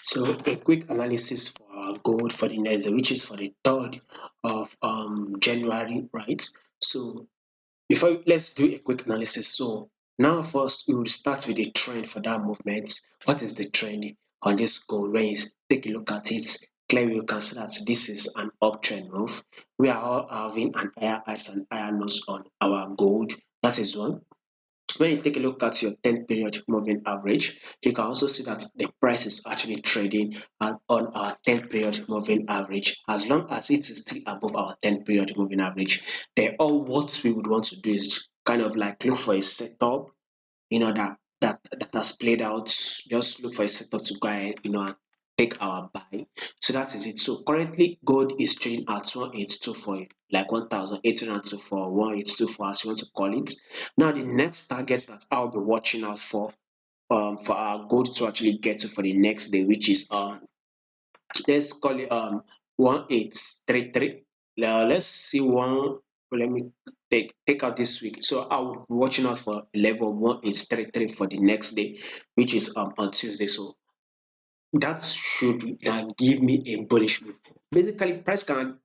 So a quick analysis for our gold for the next day, which is for the 3rd of January, right? So before let's do a quick analysis. So now first we will start with the trend for that movement. What is the trend on this gold? When you take a look at it, clearly you can see that this is an uptrend move. We are all having an higher highs and higher lows on our gold. That is one. When you take a look at your 10 period moving average, you can also see that the price is actually trading on our 10 period moving average. As long as it is still above our 10 period moving average, then all what we would want to do is kind of like look for a setup, that has played out. Just look for a setup to go ahead, and take our buy. So that is it. So currently gold is trading at 1824, like 1824, 1824 as you want to call it. Now the next targets that I'll be watching out for our gold to actually get to for the next day, which is let's call it 1833. Let's see one. Let me take out this week. So I will be watching out for level 1833 for the next day, which is on Tuesday. So that should give me a bullish move. Basically, price can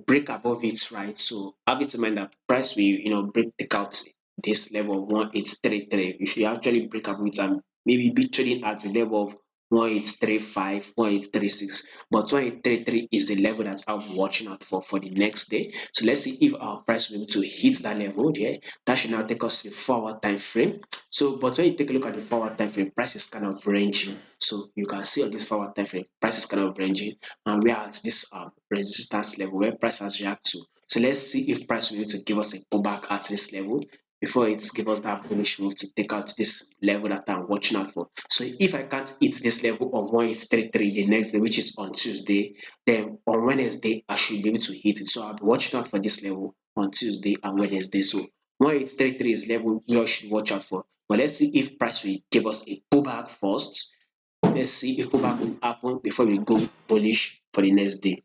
break above it, right? So have it in mind that price will take out this level of 1833. You should actually break above it and maybe be trading at the level of 1835, 1836. But 1833 is the level that I'll be watching out for the next day. So let's see if our price will be able to hit that level there. That should now take us to the 4 hour time frame. So, but when you take a look at the 4 hour time frame, price is kind of ranging. So you can see on this 4 hour time frame, price is kind of ranging, and we are at this resistance level where price has reacted to. So let's see if price will need to give us a pullback at this level before it gives us that bullish move to take out this level that I'm watching out for. So if I can't hit this level of 1833 the next day, which is on Tuesday, then on Wednesday I should be able to hit it. So I'll be watching out for this level on Tuesday and Wednesday. So 1833 is level we all should watch out for. But let's see if price will give us a pullback first. Let's see if pullback will happen before we go bullish for the next day.